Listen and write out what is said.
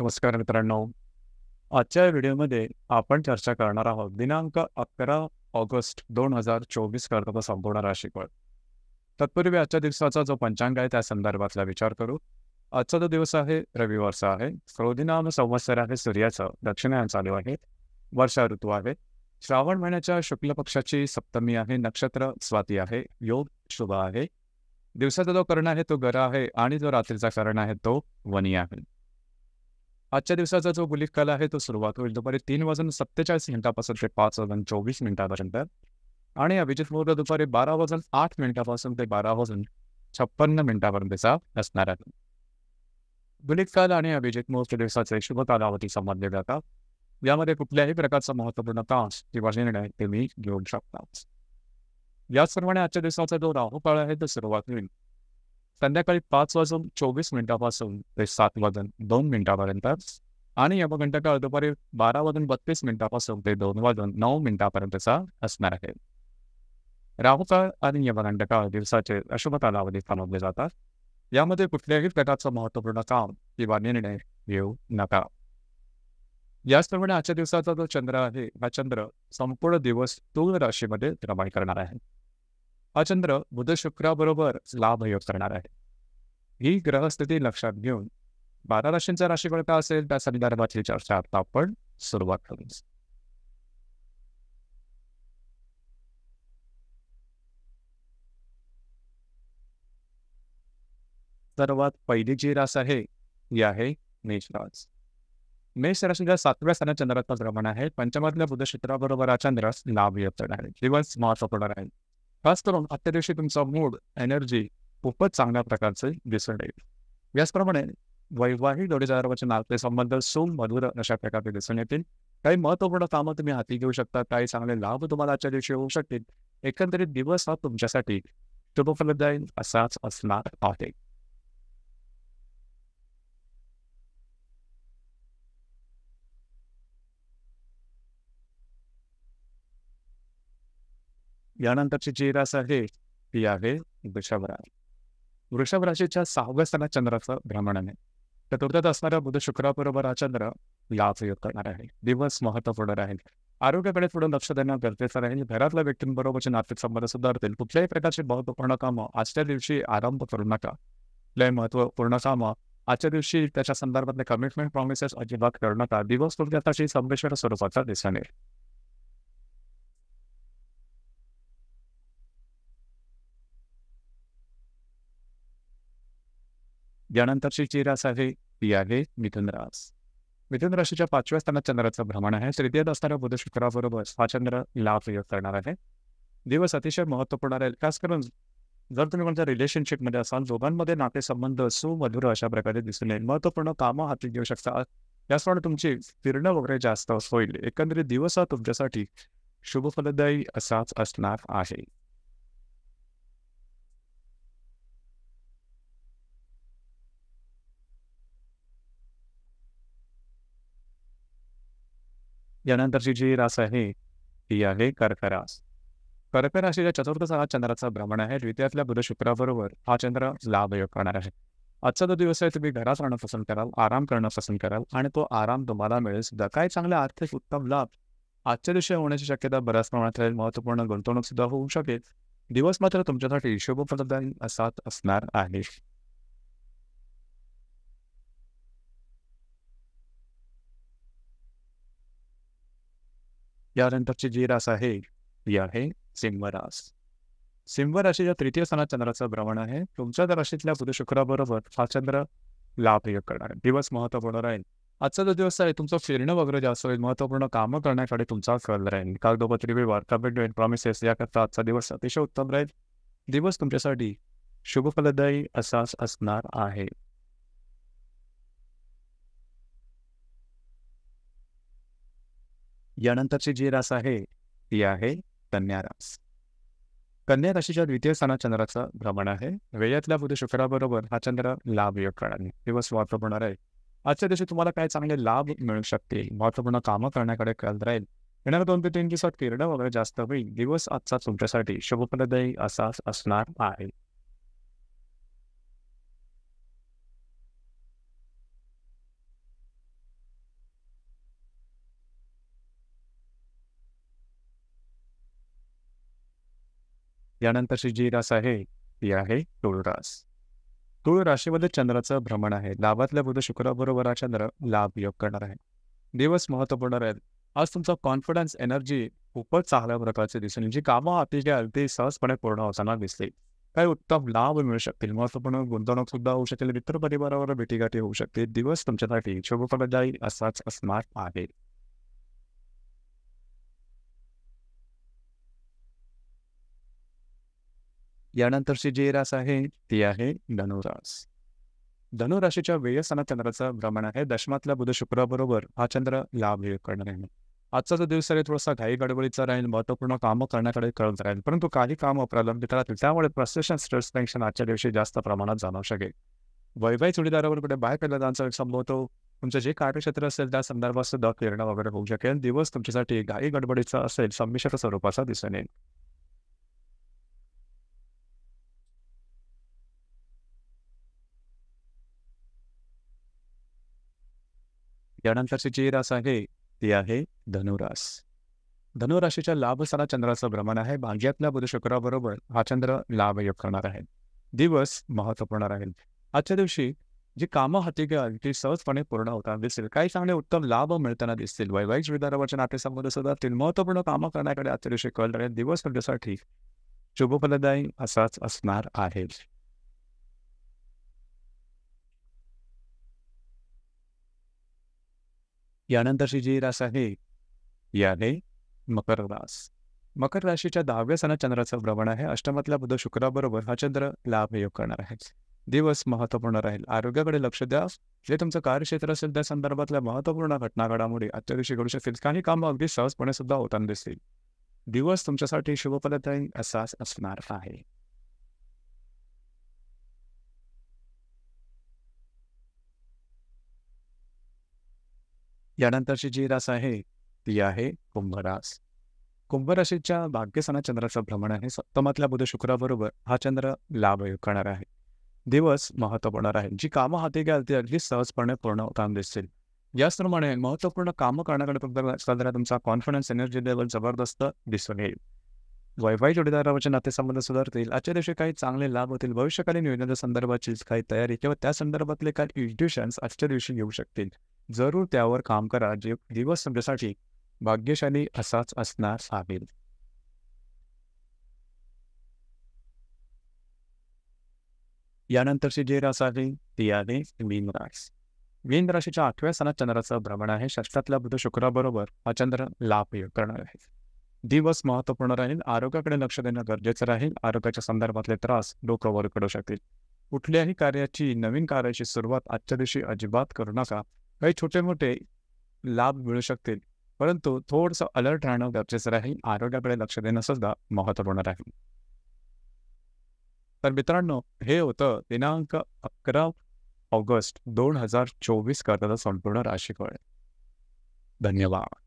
नमस्कार मित्रांनो. आजच्या व्हिडिओमध्ये आपण चर्चा करणार आहोत दिनांक 11 ऑगस्ट 2024 करता संपूर्ण राशीफळ. तत्पूर्वी आजच्या दिवसाचा जो पंचांग आहे त्या संदर्भातला विचार करू. आजचा जो दिवस आहे रविवारचा आहे. क्रोधिनाम संवत्सर आहे, सूर्याचं दक्षिणायन चालू आहे. वर्षा ऋतू आहे. श्रावण महिन्याच्या शुक्ल पक्षाची सप्तमी आहे. नक्षत्र स्वाती आहे. योग शुभ आहे. दिवसाचा जो कर्ण आहे तो गरा आहे आणि जो रात्रीचा कर्ण आहे तो वनी आहे. आजच्या दिवसाचा जो गुलिक काल आहे तो सुरुवात होईल दुपारी 3:47 ते 5:24 आणि अभिजित मुहूर्त दुपारी 12:08 ते 12:56 असणार आहे. गुलिक काल आणि अभिजित मुहूर्त दिवसाचे शुभ कालावधी समजले जातात. यामध्ये कुठल्याही प्रकारचा महत्त्वपूर्ण तास किंवा निर्णय तुम्ही घेऊ शकता. याचप्रमाणे आजच्या दिवसाचा जो राहू काळ आहे तो सुरुवात होईल संध्याकाळी 5:24 ते 7:02 आणि यमघंटा काळ दुपारी 12:32 ते 2:09 असणार आहे. राहू काळ आणि यमघंटा काळ दिवसाचे अशुभ कालावधी समजले जातात. यामध्ये कुठल्याही प्रकारचं महत्त्वपूर्ण काम किंवा निर्णय घेऊ नका. याचप्रमाणे आजच्या दिवसाचा जो चंद्र आहे हा चंद्र संपूर्ण दिवस तुळ राशीमध्ये रमण करणार आहे. हा चंद्र बुध शुक्राबरोबर लाभयोग करणार आहे. ही ग्रहस्थिती लक्षात घेऊन 12 राशींचा राशीफळ काय असेल त्या संदर्भातली चर्चा आता आपण सुरुवात करू. सर्वात पहिली जी रास आहे ती आहे मेष रास. मेष राशीच्या 7व्या स्थानात चंद्राचा भ्रमण आहे. पंचमातल्या बुध शुक्राबरोबर हा चंद्र लाभयोग करणार आहे. दिवस महत्त्वपूर्ण राहील. खास करून आजच्या दिवशी तुमचा मूड एनर्जी खूपच चांगल्या प्रकारचे दिसून येईल. याचप्रमाणे वैवाहिक जोडीदारावरचे नाते संबंध सुमधुर अशा प्रकारे दिसून येतील. काही महत्त्वपूर्ण कामं तुम्ही हाती घेऊ शकता. काही चांगले लाभ तुम्हाला आजच्या दिवशी होऊ शकतील. एकंदरीत दिवस हा तुमच्यासाठी शुभफलदायी असाच असणार आहे. यानंतरची जी रास आहे ती आहे वृषभ रास. वृषभ राशीच्या 6व्या स्थानात चंद्राचं भ्रमण आहे. चतुर्थात असणाऱ्या बुध शुक्राबरोबर हा चंद्र लाभयोग करणार आहे. दिवस महत्त्वपूर्ण राहील. आरोग्याकडे थोडं लक्ष देणं गरजेचं राहील. घरातल्या व्यक्तींबरोबरचे नाते संबंध सुधारतील. कुठल्याही प्रकारची महत्त्वपूर्ण कामं आजच्या दिवशी आरंभ करू नका. कुठल्याही महत्त्वपूर्ण कामं आजच्या दिवशी त्याच्या संदर्भातले कमिटमेंट प्रॉमिसेस अजिबात करू नका. दिवस तुमच्यासाठी संमिश्र स्वरूपाचा दिसून येईल. यानंतरची जी रास आहे ती आहे मिथुन रास. मिथुन राशीच्या 5व्या स्थानात चंद्राचं भ्रमण आहे. तृतीयात असणाऱ्या बुध शुक्राबरोबर हा चंद्र लाभयोग करणार आहे. दिवस अतिशय महत्त्वपूर्ण राहील. खास करून जर तुम्ही कोणत्या रिलेशनशिपमध्ये असाल दोघांमध्ये नातेसंबंध सुमधुर अशा प्रकारे दिसून येईल. महत्त्वपूर्ण कामं हाती घेऊ शकता. याचप्रमाणे तुमची फिरणं वगैरे जास्त होईल. एकंदरीत दिवस हा तुमच्यासाठी शुभफलदायी असाच असणार आहे. यानंतरची जी रास आहे ती आहे कर्क रास. कर्क राशीच्या 4थ्या स्थानात चंद्राचं भ्रमण आहे. द्वितीयातल्या बुध शुक्राबरोबर हा चंद्र लाभयोग करणार आहे. आजचा जो दिवस आहे तुम्ही घरात राहणं पसंत कराल, आराम करणं पसंत कराल आणि तो आराम तुम्हाला मिळेल सुद्धा. काही चांगले आर्थिक उत्तम लाभ आजच्या दिवशी होण्याची शक्यता बऱ्याच प्रमाणात राहील. महत्त्वपूर्ण गुंतवणूक सुद्धा होऊ शकेल. दिवस मात्र तुमच्यासाठी शुभफलदायी असाच असणार आहे. यानंतरची जी रास आहे ती आहे सिंह रास. सिंह राशीच्या 3य स्थानात चंद्राचं भ्रमण आहे. तुमच्या राशीतल्या बुध शुक्राबरोबर हा चंद्र लाभयोग करणार आहे. दिवस महत्त्वपूर्ण राहील. आजचा जो दिवस आहे तुमचं फिरणं वगैरे जास्त होईल. महत्त्वपूर्ण कामं करण्याकडे तुमचा कल राहील. कागदोपत्री व्यवहार, कमिटमेंट, प्रॉमिसेस याकरता आजचा दिवस अतिशय उत्तम राहील. दिवस तुमच्यासाठी शुभफलदायी असाच असणार आहे. यानंतरची जी रास आहे ती आहे कन्या रास. कन्या राशीच्या 2य स्थानात चंद्राचं भ्रमण आहे. वेळातल्या बुध शुक्राबरोबर हा चंद्र लाभयोग करणार आहे. दिवस महत्त्वपूर्ण राहील. आजच्या दिवशी तुम्हाला काय चांगले लाभ मिळू शकतील. महत्त्वपूर्ण कामं करण्याकडे कल राहील. येणाऱ्या 2 ते 3 दिवसात फिरणं वगैरे जास्त होईल. दिवस आजचा तुमच्यासाठी शुभफलदायी असाच असणार आहे. यानंतरची जी रास आहे ती आहे तुळ रास. तुळ राशीमध्ये चंद्राचं भ्रमण आहे. लाभातल्या बुध शुक्राबरोबर हा चंद्र लाभ योग करणार आहे. दिवस महत्त्वपूर्ण राहील. आज तुमचा कॉन्फिडन्स, एनर्जी खूपच चांगल्या प्रकारचे दिसेल. जी कामं आपली अगदी सहजपणे पूर्ण होताना दिसतील. काही उत्तम लाभ मिळू शकतील. महत्त्वपूर्ण गुंतवणूक सुद्धा होऊ शकेल. मित्रपरिवारावर भेटीगाठी होऊ शकते. दिवस तुमच्यासाठी शुभफलदायी असाच असणार आहे. यानंतरची जी रास आहे ती आहे धनुरास. धनुराशीच्या व्ययस्थानात चंद्राचं भ्रमण आहे. दशमातल्या बुध शुक्राबरोबर हा चंद्र लाभ योग करणार आहे. आजचा जो दिवस आहे थोडासा घाई गडबडीचा राहील. महत्त्वपूर्ण कामं करण्याकडे कळत राहील. परंतु काही कामं प्रलंबित राहतील. त्यामुळे फ्रस्ट्रेशन, स्ट्रेस, टेन्शन आजच्या दिवशी जास्त प्रमाणात जाणवू शकेल. वैवाहिक जोडीदारावर कुठे बाहेर पडल्याचा संभवतो. तुमचं जे कार्यक्षेत्र असेल त्या संदर्भात सुद्धा फिरणं वगैरे होऊ शकेल. दिवस तुमच्यासाठी घाई गडबडीचा असेल, संमिश्र स्वरूपाचा दिसून येईल. यानंतरची जी रास आहे ती आहे धनुरास. धनुराशीच्या लाभस्थानात चंद्राचं भ्रमण आहे. भाग्यातल्या बुध शुक्राबरोबर हा चंद्र लाभ योग करणार आहे. दिवस महत्त्वपूर्ण राहील. आजच्या दिवशी जी कामं हाती घ्याल ती सहजपणे पूर्ण होताना दिसतील. काही चांगले उत्तम लाभ मिळताना दिसतील. वैवाहिक जोडीदारावरचे नातेसंबंध सुधारतील. महत्त्वपूर्ण कामं करण्याकडे आजच्या दिवशी कल राहील. दिवस तुमच्यासाठी शुभफलदायी असाच असणार आहे. यानंतरची जी रास आहे ती आहे मकर रास. मकर राशीच्या 10व्या स्थानात चंद्राचं भ्रमण आहे. अष्टमातल्या बुध शुक्राबरोबर हा चंद्र लाभ योग करणार आहे. दिवस महत्त्वपूर्ण राहील. आरोग्याकडे लक्ष द्या. जे तुमचं कार्यक्षेत्र असेल त्या संदर्भातल्या महत्त्वपूर्ण घटना घडामोडी आजच्या दिवशी घडू शकतील. काही कामं अगदी सहजपणे सुद्धा होताना दिसतील. दिवस तुमच्यासाठी शुभफलदायी असाच असणार आहे. यानंतरची जी रास आहे ती आहे कुंभरास. कुंभ राशीच्या भाग्यस्थानात चंद्राचं भ्रमण आहे. सप्तमातल्या बुध शुक्राबरोबर हा चंद्र लाभ योग करणार आहे. दिवस महत्त्वपूर्ण राहील. जी कामं हाती घ्याल ती अगदी सहजपणे पूर्ण होताना दिसतील. याचप्रमाणे महत्त्वपूर्ण कामं करण्याकडे तुमचा कॉन्फिडन्स, एनर्जी लेवल जबरदस्त दिसून येईल. वैवाहिक जोडीदारावरचे नातेसंबंध सुधारतील. आजच्या दिवशी काही चांगले लाभ होतील. भविष्यकालीन योजनेच्या संदर्भाची काही तयारी किंवा त्या संदर्भातले काही इंट्युशन्स आजच्या दिवशी येऊ शकतील. जरूर त्यावर काम करा. जे दिवस तुमच्यासाठी भाग्यशाली असाच असणार आहे. यानंतरची जी रास आहे ती आहे मीन रास. मीन राशीच्या 8व्या स्थानात चंद्राचं भ्रमण आहे. षष्ठातल्या बुध शुक्राबरोबर हा चंद्र लाभ योग करणार आहे. दिवस महत्त्वपूर्ण राहील. आरोग्याकडे लक्ष देणं गरजेचं राहील. आरोग्याच्या संदर्भातले त्रास डोक्यावर पडू शकतील. कुठल्याही कार्याची, नवीन कार्याची सुरुवात आजच्या दिवशी अजिबात करू नका. काही छोटे मोठे लाभ मिळू शकतील. परंतु थोडंसं अलर्ट राहणं गरजेचं राहील. आरोग्याकडे लक्ष देणं सुद्धा महत्त्वपूर्ण राहील. तर मित्रांनो, हे होतं दिनांक 11 ऑगस्ट 2024 करताचा संपूर्ण राशीफळ. धन्यवाद.